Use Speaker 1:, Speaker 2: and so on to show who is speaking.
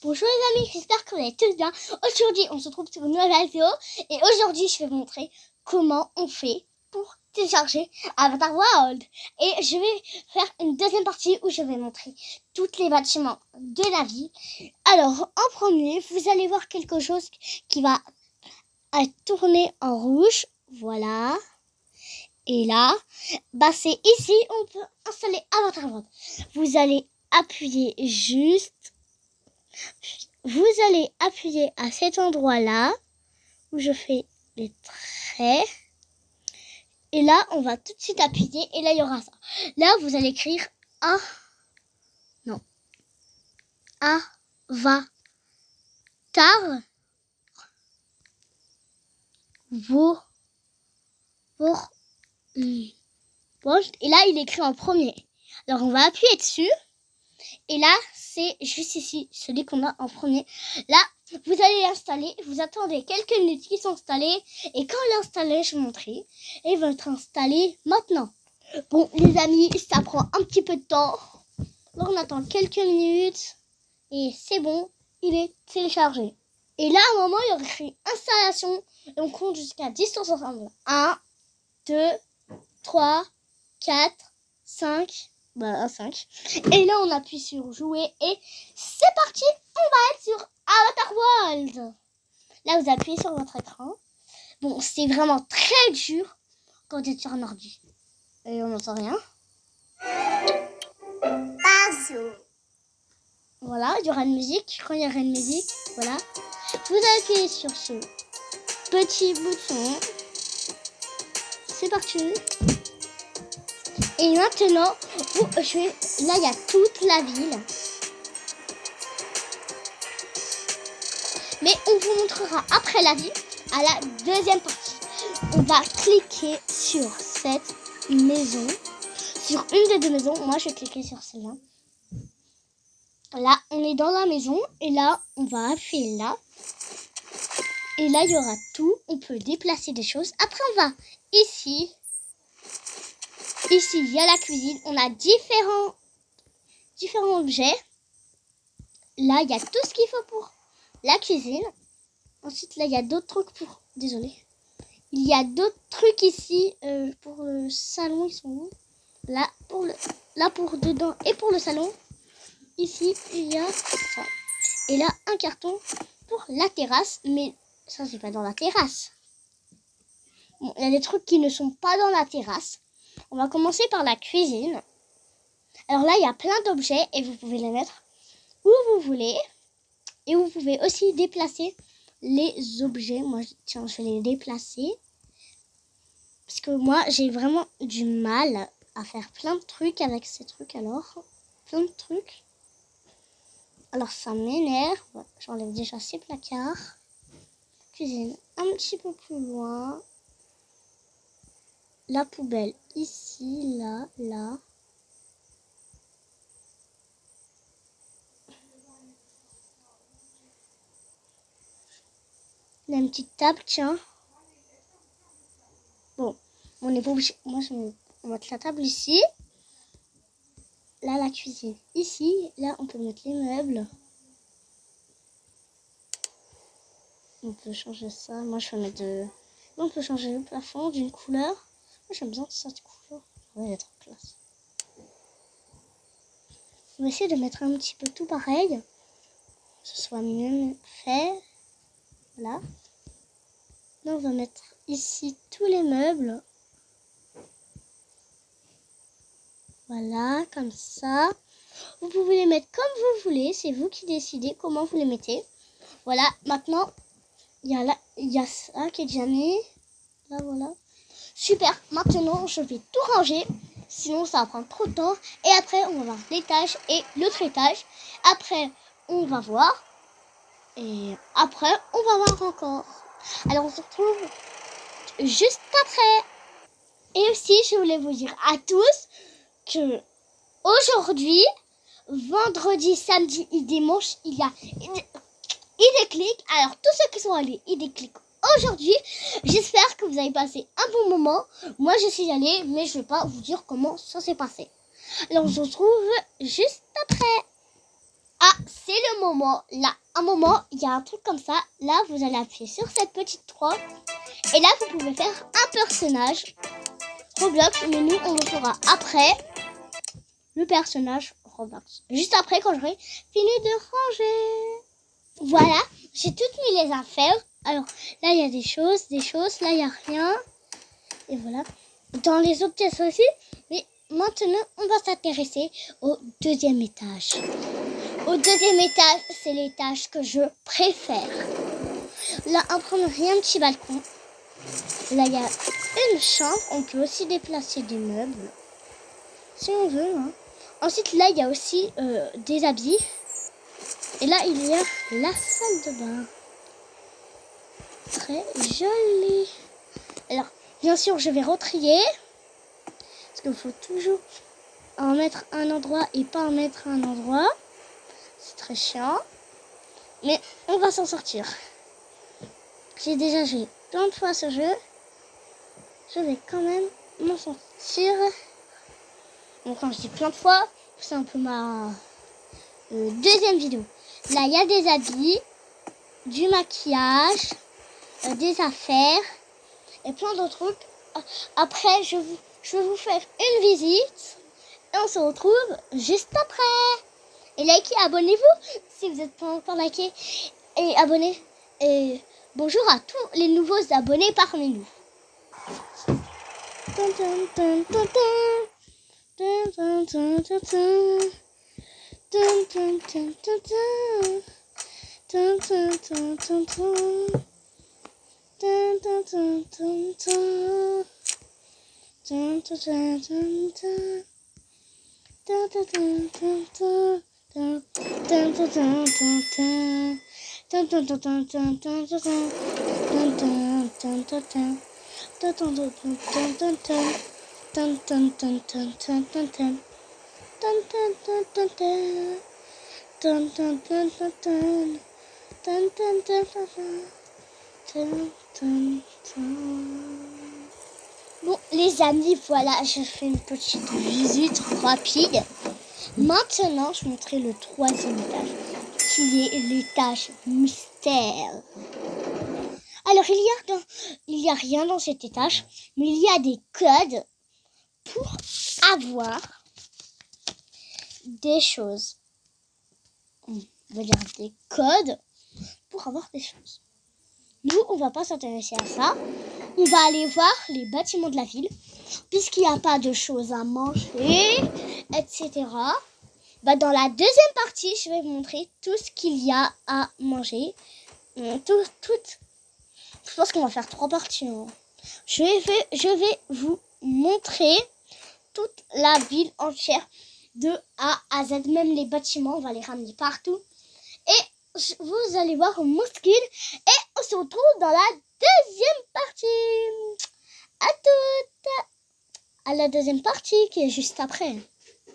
Speaker 1: Bonjour les amis, j'espère que vous allez tous bien. Aujourd'hui, on se trouve sur une nouvelle vidéo et aujourd'hui, je vais vous montrer comment on fait pour télécharger Avatar World. Et je vais faire une deuxième partie où je vais montrer tous les bâtiments de la ville. Alors, en premier, vous allez voir quelque chose qui va tourner en rouge. Voilà. Et là, c'est ici, on peut installer Avatar World. Vous allez appuyer juste. Vous allez appuyer à cet endroit-là où je fais les traits. Et là, on va tout de suite appuyer et là, il y aura ça. Là, vous allez écrire Avatar World. Et là, il est écrit en premier. Alors, on va appuyer dessus. Et là, c'est juste ici, celui qu'on a en premier. Là, vous allez l'installer. Vous attendez quelques minutes qu'ils sont installés. Et quand l'installer, je vais montrer. Et il va être installé maintenant. Bon, les amis, ça prend un petit peu de temps. Alors, on attend quelques minutes. Et c'est bon, il est téléchargé. Et là, à un moment, il y aura écrit installation. Et on compte jusqu'à 10 tous ensemble. 1, 2, 3, 4, 5... 5. Et là, on appuie sur jouer et c'est parti. On va être sur Avatar World. Là, vous appuyez sur votre écran. Bon, c'est vraiment très dur quand vous êtes sur un ordi. Et on n'entend rien. Voilà, il y aura une musique. Quand il y aura une musique, voilà. Vous appuyez sur ce petit bouton. C'est parti. Et maintenant, là, il y a toute la ville. Mais on vous montrera après la ville, à la deuxième partie. On va cliquer sur cette maison. Sur une des deux maisons. Moi, je vais cliquer sur celle-là. Là, on est dans la maison. Et là, on va appuyer là. Et là, il y aura tout. On peut déplacer des choses. Après, on va ici. Ici, il y a la cuisine. On a différents objets. Là, il y a tout ce qu'il faut pour la cuisine. Ensuite, là, il y a d'autres trucs pour... Désolée. Il y a d'autres trucs ici pour le salon. Ils sont où? Là, pour dedans et pour le salon. Ici, il y a ça. Et là, un carton pour la terrasse. Mais ça, c'est pas dans la terrasse. Bon, il y a des trucs qui ne sont pas dans la terrasse. On va commencer par la cuisine. Alors là, il y a plein d'objets et vous pouvez les mettre où vous voulez. Et vous pouvez aussi déplacer les objets. Moi, tiens, je vais les déplacer. Parce que moi, j'ai vraiment du mal à faire plein de trucs avec ces trucs. Alors, plein de trucs. Alors, ça m'énerve. J'enlève déjà ces placards. Cuisine un petit peu plus loin. La poubelle ici, là. Là, une petite table, tiens. Bon, on n'est pas obligé. Moi, on va mettre la table ici. Là, la cuisine ici. Là, on peut mettre les meubles. On peut changer ça. Moi, je vais mettre de... On peut changer le plafond d'une couleur. Moi, j'aime bien cette couleur. Ça va être classe. On va essayer de mettre un petit peu tout pareil. Que ce soit mieux fait. Voilà. Là, on va mettre ici tous les meubles. Voilà, comme ça. Vous pouvez les mettre comme vous voulez. C'est vous qui décidez comment vous les mettez. Voilà, maintenant, il y a ça qui est déjà mis. Là, voilà. Super, maintenant, je vais tout ranger. Sinon, ça va prendre trop de temps. Et après, on va voir l'étage et l'autre étage. Après, on va voir. Et après, on va voir encore. Alors, on se retrouve juste après. Et aussi, je voulais vous dire à tous que aujourd'hui, vendredi, samedi et dimanche, il y a Idéclic. Alors, tous ceux qui sont allés Idéclic aujourd'hui, j'espère que vous avez passé un bon moment. Moi, je suis allée, mais je ne vais pas vous dire comment ça s'est passé. Alors, on se retrouve juste après. Ah, c'est le moment. Là, un moment, il y a un truc comme ça. Là, vous allez appuyer sur cette petite croix. Et là, vous pouvez faire un personnage Roblox. Mais nous, on le fera après le personnage Roblox. Juste après, quand j'aurai fini de ranger. Voilà, j'ai toutes mis les affaires. Alors, là, il y a des choses. Là, il n'y a rien. Et voilà. Dans les autres pièces aussi. Mais maintenant, on va s'intéresser au deuxième étage. Au deuxième étage, c'est l'étage que je préfère. Là, après, on a un petit balcon. Là, il y a une chambre. On peut aussi déplacer des meubles. Si on veut. Hein. Ensuite, là, il y a aussi des habits. Et là, il y a la salle de bain. Très jolie. Alors, bien sûr, je vais retrier. Parce qu'il faut toujours en mettre un endroit et pas en mettre un endroit. C'est très chiant. Mais on va s'en sortir. J'ai déjà joué plein de fois ce jeu. Je vais quand même m'en sortir. Bon, quand je dis plein de fois, c'est un peu ma deuxième vidéo. Là, il y a des habits, du maquillage, des affaires et plein d'autres trucs. Après, je vais vous faire une visite et on se retrouve juste après. Et likez, abonnez-vous si vous n'êtes pas encore liké. Et abonnez. Et bonjour à tous les nouveaux abonnés parmi nous. Bon les amis, voilà, je fais une petite visite rapide. Maintenant, je vais montrer le troisième étage, qui est l'étage mystère. Alors, il y a rien dans cet étage, mais il y a des codes pour avoir des choses. On va dire des codes pour avoir des choses. Nous, on va pas s'intéresser à ça. On va aller voir les bâtiments de la ville, puisqu'il n'y a pas de choses à manger, etc. Bah, dans la deuxième partie, je vais vous montrer tout ce qu'il y a à manger. Je pense qu'on va faire 3 parties. Hein. Je vais vous montrer toute la ville entière de A à Z. Même les bâtiments, on va les ramener partout. Et vous allez voir mon skill. Et on se retrouve dans la deuxième partie. À toutes. À la deuxième partie qui est juste après.